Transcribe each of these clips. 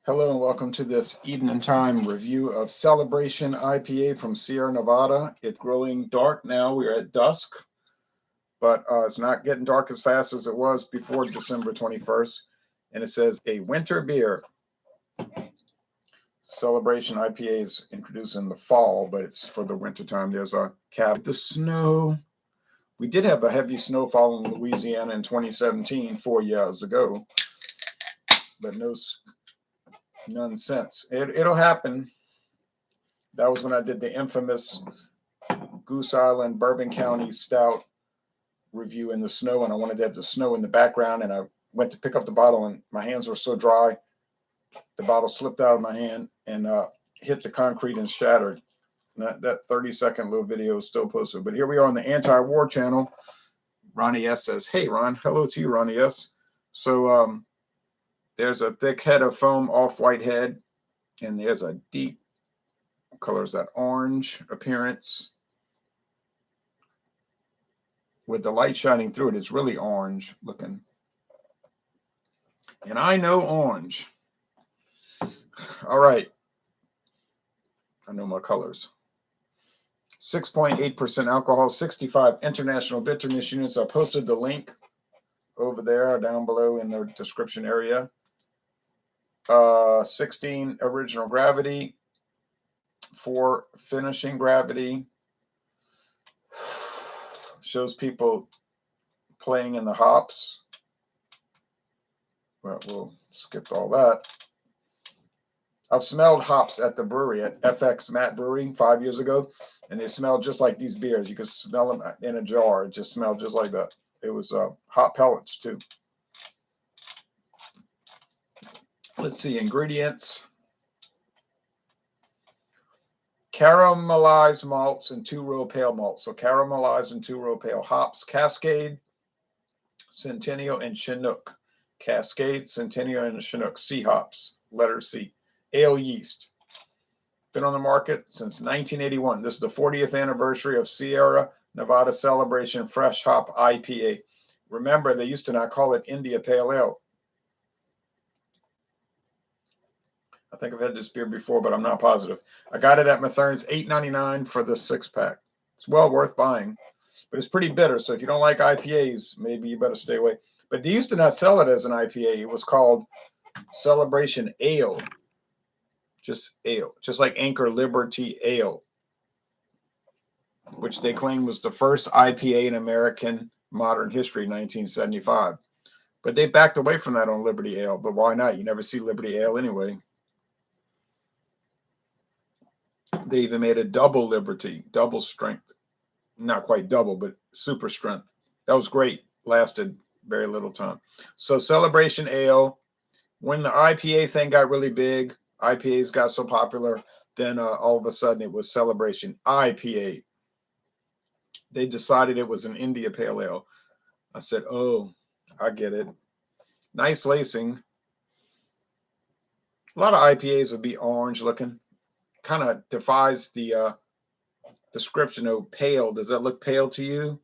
Hello and welcome to this Evening Time review of Celebration IPA from Sierra Nevada. It's growing dark now. We're at dusk, but it's not getting dark as fast as it was before December 21st. And it says a winter beer. Celebration IPA is introduced in the fall, but it's for the winter time. There's a cap. The snow. We did have a heavy snowfall in Louisiana in 2017, 4 years ago, but none since. It'll happen. That was when I did the infamous Goose Island, Bourbon County Stout review in the snow, and I wanted to have the snow in the background, and I went to pick up the bottle, and my hands were so dry, the bottle slipped out of my hand and hit the concrete and shattered. That 30-second little video is still posted. But here we are on the Anti-War channel. Ronnie S. says, hey, Ron. Hello to you, Ronnie S. So there's a thick head of foam, off-white head, and there's a deep, what color is that, orange appearance. With the light shining through it, it's really orange looking. And I know orange. All right. I know my colors. 6.8% alcohol, 65 international bitterness units. I posted the link over there down below in the description area. 16 original gravity, 4 finishing gravity. Shows people playing in the hops. Well, we'll skip all that. I've smelled hops at the brewery at FX Matt Brewery 5 years ago, and they smelled just like these beers. You could smell them in a jar. It just smelled just like that. It was hop pellets too. Let's see, ingredients. Caramelized malts and 2-row pale malts. So caramelized and 2-row pale hops. Cascade, Centennial, and Chinook. Cascade, Centennial, and Chinook. C hops, letter C. Ale yeast. Been on the market since 1981. This is the 40th anniversary of Sierra Nevada Celebration Fresh Hop IPA. Remember, they used to not call it India Pale Ale. I think I've had this beer before, but I'm not positive. I got it at Mathern's, $8.99 for the 6-pack. It's well worth buying, but it's pretty bitter. So if you don't like IPAs, maybe you better stay away. But they used to not sell it as an IPA. It was called Celebration Ale. Just ale, just like Anchor Liberty Ale, which they claim was the first IPA in American modern history, 1975. But they backed away from that on Liberty Ale. But why not? You never see Liberty Ale anyway. They even made a double Liberty, double strength. Not quite double, but super strength. That was great. Lasted very little time. So Celebration Ale, when the IPA thing got really big, IPAs got so popular, then all of a sudden it was Celebration IPA. They decided it was an India Pale Ale. I said, oh, I get it. Nice lacing. A lot of IPAs would be orange looking. Kind of defies the description of pale. Does that look pale to you?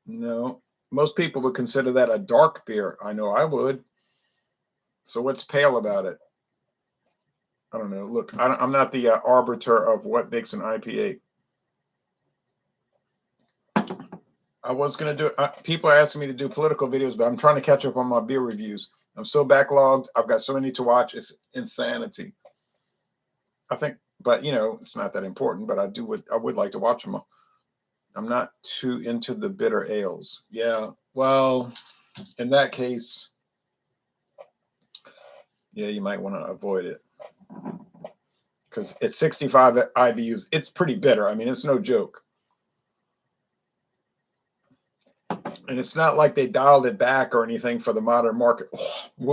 No. Most people would consider that a dark beer. I know I would. So what's pale about it? I don't know. Look, I'm not the arbiter of what makes an IPA. I was going to do people are asking me to do political videos, but I'm trying to catch up on my beer reviews. I'm so backlogged. I've got so many to watch. It's insanity. I think, but you know, it's not that important, but I would like to watch them. I'm not too into the bitter ales. Yeah. Well, in that case, yeah, you might want to avoid it. Because it's 65 IBUs. It's pretty bitter. I mean, it's no joke. And it's not like they dialed it back or anything for the modern market. I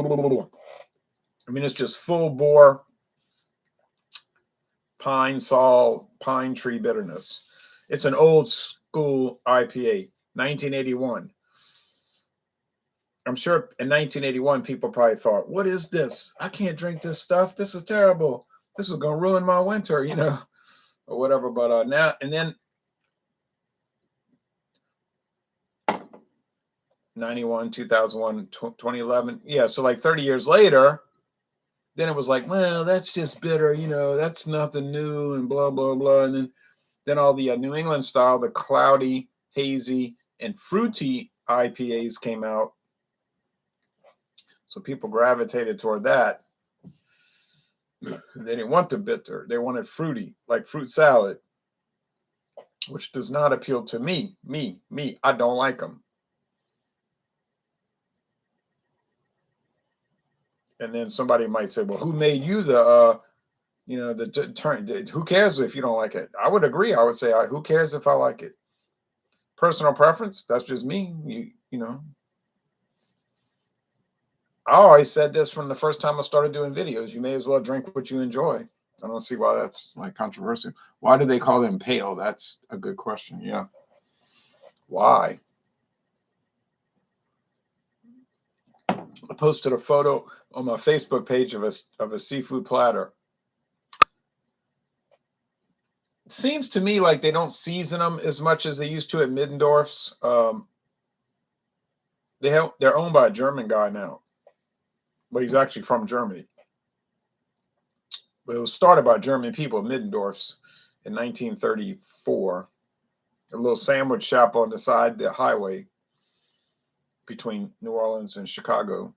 mean, it's just full bore pine sol, pine tree bitterness. It's an old school IPA, 1981. I'm sure in 1981, people probably thought, what is this? I can't drink this stuff. This is terrible. This is going to ruin my winter, you know, or whatever. But now, and then 91, 2001, 2011. Yeah, so like 30 years later, then it was like, well, that's just bitter, that's nothing new, and blah blah blah. And then all the New England style, the cloudy, hazy, and fruity IPAs came out. So people gravitated toward that. They didn't want the bitter. They wanted fruity, like fruit salad, which does not appeal to me. I don't like them. And then somebody might say, well, who made you the turn? Who cares if you don't like it? I would agree. I would say, who cares if I like it? Personal preference. That's just me. You know. I always said this from the first time I started doing videos. You may as well drink what you enjoy. I don't see why that's like controversial. Why do they call them pale? That's a good question. Yeah. Why? I posted a photo on my Facebook page of a seafood platter. It seems to me like they don't season them as much as they used to at Middendorf's. They're owned by a German guy now, but he's actually from Germany. But it was started by German people at Middendorf's in 1934. A little sandwich shop on the side of the highway between New Orleans and Chicago,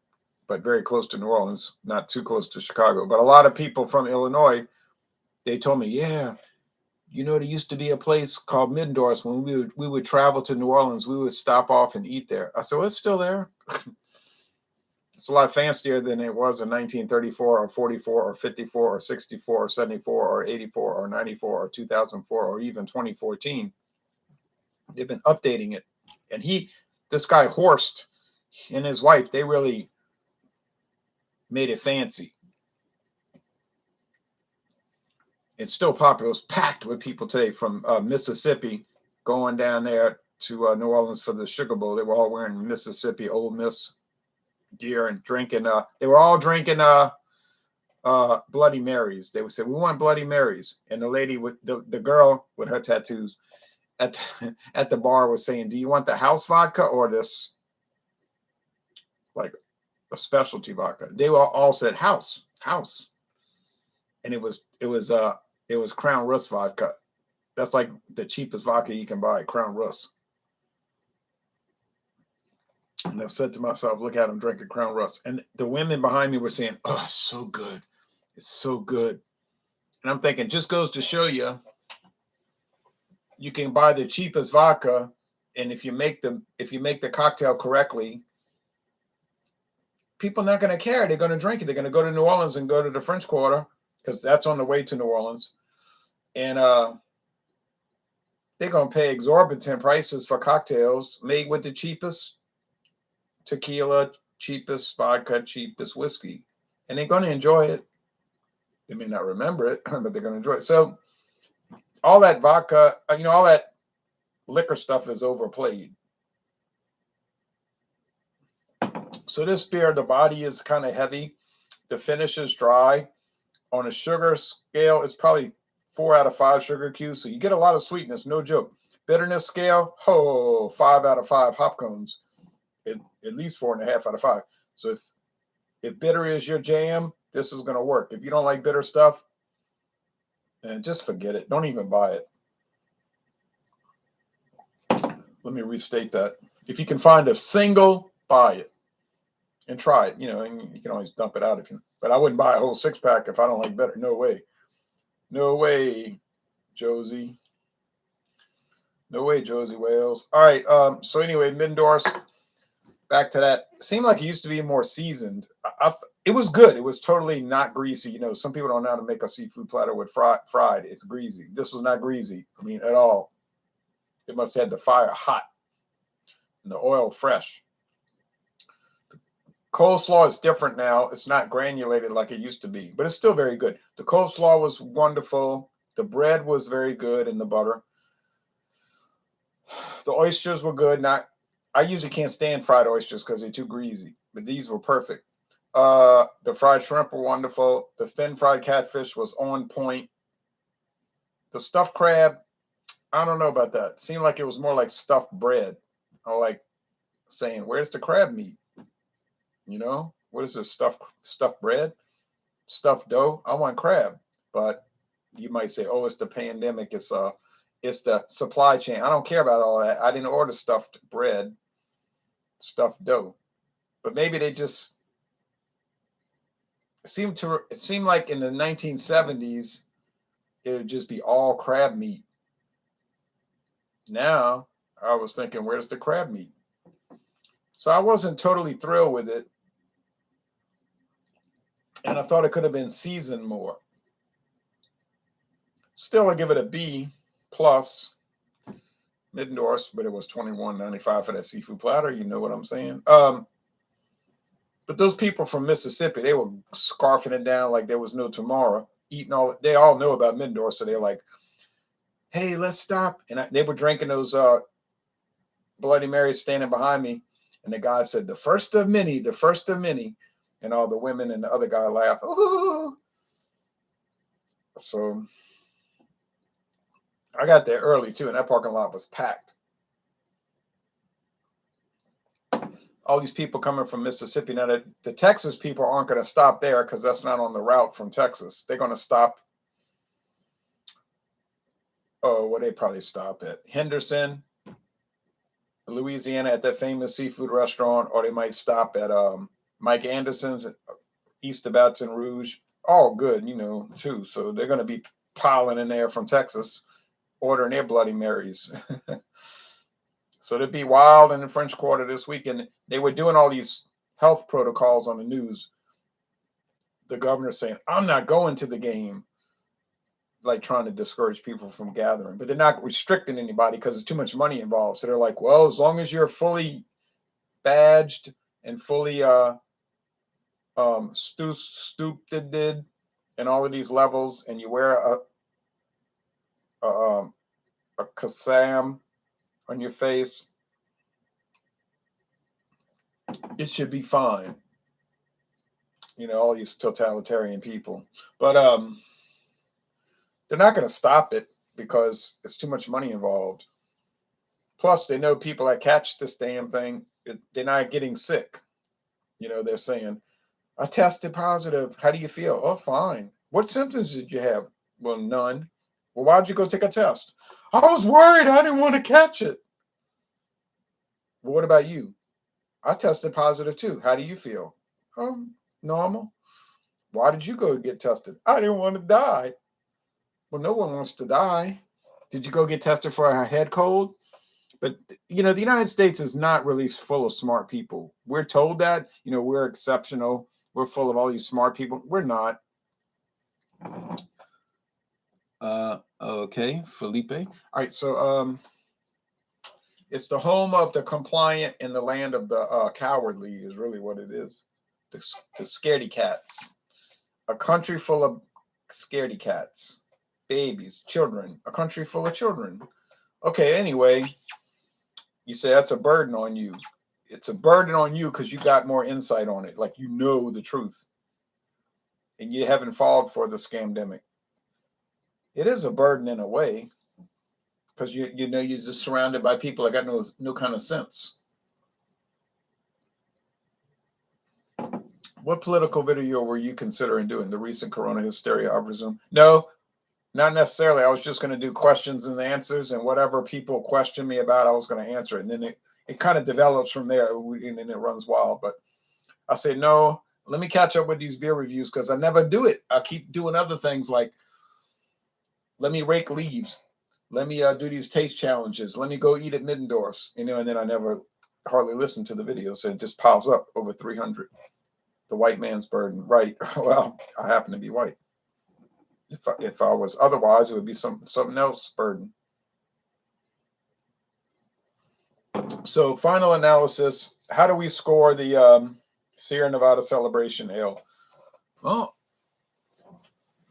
but very close to New Orleans, not too close to Chicago. But a lot of people from Illinois, they told me, yeah, there used to be a place called Middendorf's. When we would travel to New Orleans, we would stop off and eat there. I said, well, it's still there. It's a lot fancier than it was in 1934 or 44 or 54 or 64 or 74 or 84 or 94 or 2004 or even 2014. They've been updating it. And this guy Horst and his wife, they really made it fancy. It's still popular. It's packed with people today from Mississippi going down there to New Orleans for the Sugar Bowl. They were all wearing Mississippi Ole Miss gear and drinking. They were all drinking Bloody Marys. They would say, we want Bloody Marys. And the lady with the girl with her tattoos at the bar was saying, do you want the house vodka or this, like, a specialty vodka? They all said house. And it was Crown Rust vodka. That's like the cheapest vodka you can buy, Crown Rust. And I said to myself, look at him drinking Crown Rust. And the women behind me were saying, oh, it's so good. It's so good. And I'm thinking, just goes to show you, you can buy the cheapest vodka. And if you make the cocktail correctly, people are not going to care. They're going to drink it. They're going to go to New Orleans and go to the French Quarter, because that's on the way to New Orleans. And they're going to pay exorbitant prices for cocktails made with the cheapest tequila, cheapest vodka, cheapest whiskey. And they're going to enjoy it. They may not remember it, but they're going to enjoy it. So all that vodka, all that liquor stuff is overplayed. So this beer, the body is kind of heavy. The finish is dry. On a sugar scale, it's probably 4 out of 5 sugar cubes. So you get a lot of sweetness, no joke. Bitterness scale, 5 out of 5 hop cones. At least 4.5 out of 5. So if bitter is your jam, this is going to work. If you don't like bitter stuff, then just forget it. Don't even buy it. Let me restate that. If you can find a single, buy it and try it. And you can always dump it out but I wouldn't buy a whole 6-pack if I don't like bitter. No way. No way, Josie. No way, Josie Wales. All right. So anyway, Middendorf's. Back to that. Seemed like it used to be more seasoned. It was good. It was totally not greasy. Some people don't know how to make a seafood platter with fried. It's greasy. This was not greasy. At all. It must have had the fire hot and the oil fresh. The coleslaw is different now. It's not granulated like it used to be, but it's still very good. The coleslaw was wonderful. The bread was very good, and the butter. The oysters were good. I usually can't stand fried oysters because they're too greasy, but these were perfect. The fried shrimp were wonderful. The thin fried catfish was on point. The stuffed crab, I don't know about that. It seemed like it was more like stuffed bread. I like saying, where's the crab meat? What is this stuffed bread? stuffed dough. I want crab. But you might say, oh, it's the pandemic. It's the supply chain. I don't care about all that. I didn't order stuffed bread, stuffed dough. But maybe they just it seemed like in the 1970s it would just be all crab meat. Now I was thinking, where's the crab meat? So I wasn't totally thrilled with it. And I thought it could have been seasoned more. Still, I give it a B plus, mid-endorsed, but it was $21.95 for that seafood platter. You know what I'm saying? But those people from Mississippi, they were scarfing it down like there was no tomorrow, eating all. They all know about mid-endorsed, so they're like, "Hey, let's stop!" And they were drinking those Bloody Marys, standing behind me, and the guy said, "The first of many, the first of many," and all the women and the other guy laughed. Ooh. So I got there early too, and that parking lot was packed. All these people coming from Mississippi. Now, the Texas people aren't going to stop there because that's not on the route from Texas. They're going to stop. Oh, well, they probably stop at Henderson, Louisiana, at that famous seafood restaurant, or they might stop at Mike Anderson's east of Baton Rouge. All good, too. So they're going to be piling in there from Texas, ordering their Bloody Marys. So they'd be wild in the French Quarter this weekend. They were doing all these health protocols on the news. The governor saying, I'm not going to the game, like trying to discourage people from gathering. But they're not restricting anybody because there's too much money involved. So they're like, well, as long as you're fully badged and fully stooped and all of these levels, and you wear a kasam on your face, it should be fine. All these totalitarian people. But they're not going to stop it because it's too much money involved. Plus, they know people that catch this damn thing, they're not getting sick. They're saying, I tested positive. How do you feel? Oh, fine. What symptoms did you have? Well, none. Well, why'd you go take a test? I was worried. I didn't want to catch it. Well, what about you? I tested positive too. How do you feel? Normal. Why did you go get tested? I didn't want to die. Well, no one wants to die. Did you go get tested for a head cold? But, the United States is not really full of smart people. We're told that, we're exceptional. We're full of all these smart people. We're not. Okay, Felipe. All right, so it's the home of the compliant and the land of the cowardly is really what it is. The scaredy cats. A country full of scaredy cats. Babies, children. A country full of children. Okay, anyway, you say that's a burden on you. It's a burden on you because you got more insight on it. Like the truth. And you haven't fallen for the scamdemic. It is a burden in a way. Because you're just surrounded by people that got no kind of sense. What political video were you considering doing? The recent corona hysteria, I presume? No, not necessarily. I was just going to do questions and answers, and whatever people question me about, I was going to answer it. And then it kind of develops from there, and then it runs wild. But I say, no, let me catch up with these beer reviews because I never do it. I keep doing other things like, let me rake leaves. Let me do these taste challenges. Let me go eat at Middendorf's, and then I never hardly listen to the videos. So it just piles up over 300. The white man's burden, right? Well, I happen to be white. If I was otherwise, it would be something else burden. So final analysis. How do we score the Sierra Nevada Celebration Ale? Well,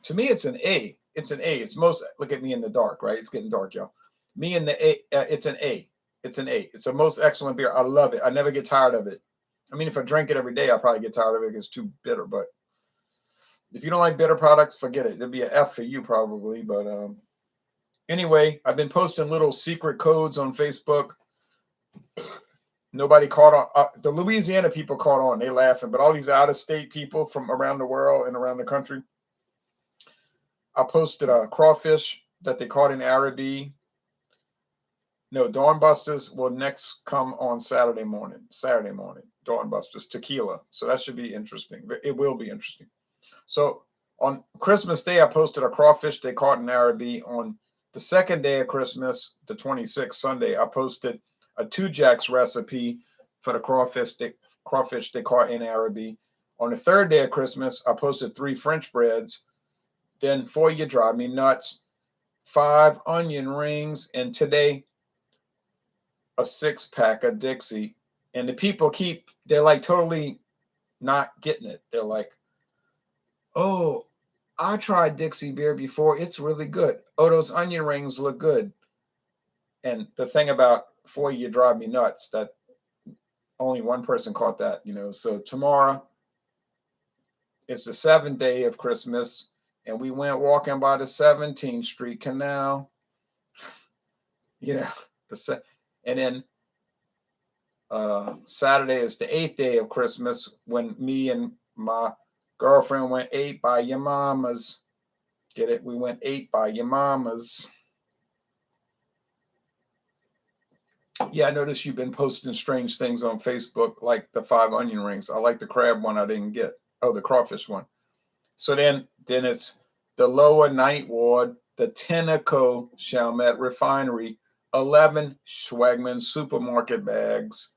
to me, it's an A. It's an A. It's look at me in the dark, right? It's getting dark, y'all. Me in the A, it's an A. It's an A. It's the most excellent beer. I love it. I never get tired of it. I mean, if I drank it every day, I'd probably get tired of it because it's too bitter. But if you don't like bitter products, forget it. It'd be an F for you probably. But anyway, I've been posting little secret codes on Facebook. Nobody caught on. The Louisiana people caught on. They laughing, but all these out-of-state people from around the world and around the country. I posted a crawfish that they caught in Arabi. No, Dawnbusters will next come on Saturday morning. Dawnbusters tequila. So that should be interesting. It will be interesting. So on Christmas Day, I posted a crawfish they caught in Arabi. On the second day of Christmas, the 26th Sunday, I posted a 2 Jacks recipe for the crawfish they caught in Arabi. On the third day of Christmas, I posted 3 French breads. Then 4 You Drive Me Nuts, 5 onion rings, and today a 6-pack of Dixie. And the people they're like totally not getting it. They're like, oh, I tried Dixie beer before. It's really good. Oh, those onion rings look good. And the thing about 4 You Drive Me Nuts, that only one person caught that, So tomorrow is the 7th day of Christmas, and we went walking by the 17th Street Canal. And then Saturday is the 8th day of Christmas, when me and my girlfriend went 8 by your mama's. Get it? We went 8 by your mama's. Yeah, I noticed you've been posting strange things on Facebook, like the 5 onion rings. I like the crab one I didn't get. Oh, the crawfish one. So then it's the Lower Ninth Ward, the Tenneco Chalmette Refinery, 11 Schwegman supermarket bags.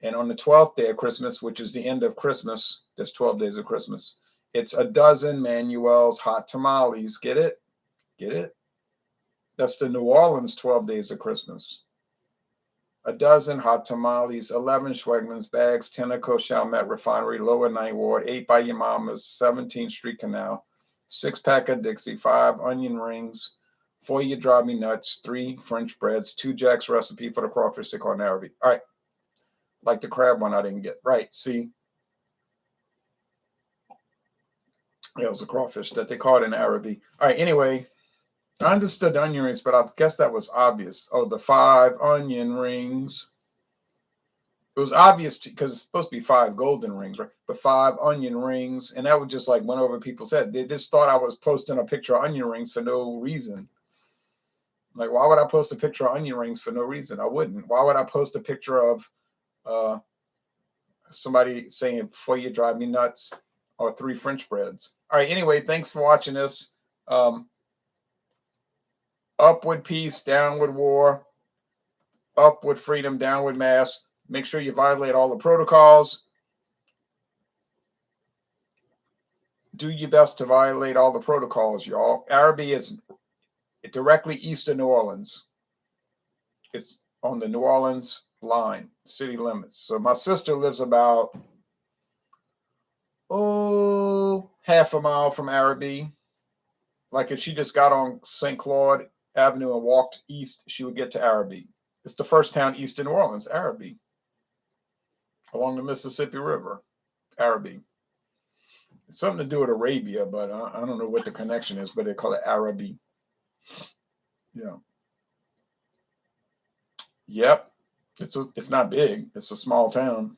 And on the 12th day of Christmas, which is the end of Christmas, there's 12 days of Christmas, it's a dozen Manuel's hot tamales. Get it? Get it? That's the New Orleans 12 days of Christmas. A dozen hot tamales, 11 Schwegman's bags, Tenneco Chalmette Refinery, Lower Ninth Ward, 8 by your mama's, 17th Street Canal, 6-pack of Dixie, 5 onion rings, 4 You Drive Me Nuts, 3 French breads, 2 Jacks recipe for the crawfish they caught in Arabi. All right. Like the crab one I didn't get. Right. See? It was a crawfish that they caught in Arabi. All right. Anyway, I understood the onion rings, but I guess that was obvious. Oh, the 5 onion rings. It was obvious because it's supposed to be 5 golden rings, right? But 5 onion rings. And that was just like went over people's head. They just thought I was posting a picture of onion rings for no reason. Like, why would I post a picture of onion rings for no reason? I wouldn't. Why would I post a picture of somebody saying, "Before You Drive Me Nuts," or 3 French breads? All right. Anyway, thanks for watching this. Upward peace, downward war, upward freedom, downward mass. Make sure you violate all the protocols. Do your best to violate all the protocols, y'all. Arabi is directly east of New Orleans. It's on the New Orleans line, city limits. So my sister lives about, half a mile from Arabi. Like if she just got on St. Claude Avenue and walked east, she would get to Arabi. It's the first town east of New Orleans, Arabi, along the Mississippi River, Arabi. It's something to do with Arabia, but I don't know what the connection is, but they call it Arabi. Yeah. Yep. It's not big. It's a small town.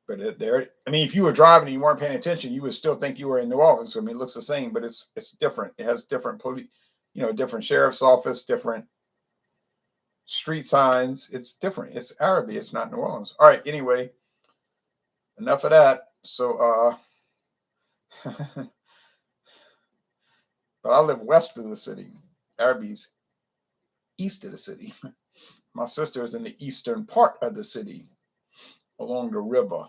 But if you were driving and you weren't paying attention, you would still think you were in New Orleans. I mean, it looks the same, but it's different. It has different different sheriff's office, different street signs. It's different. It's Arabi. It's not New Orleans. All right. Anyway, enough of that. So, but I live west of the city. Arabi's east of the city. My sister is in the eastern part of the city, along the river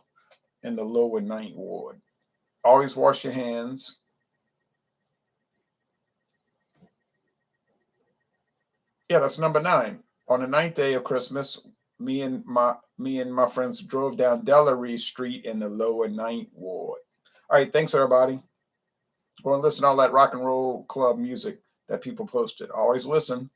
in the Lower Ninth Ward. Always wash your hands. Yeah, that's number 9. On the 9th day of Christmas, me and my friends drove down Delary Street in the Lower Ninth Ward. All right, thanks everybody. Go and listen to all that rock and roll club music that people posted. Always listen.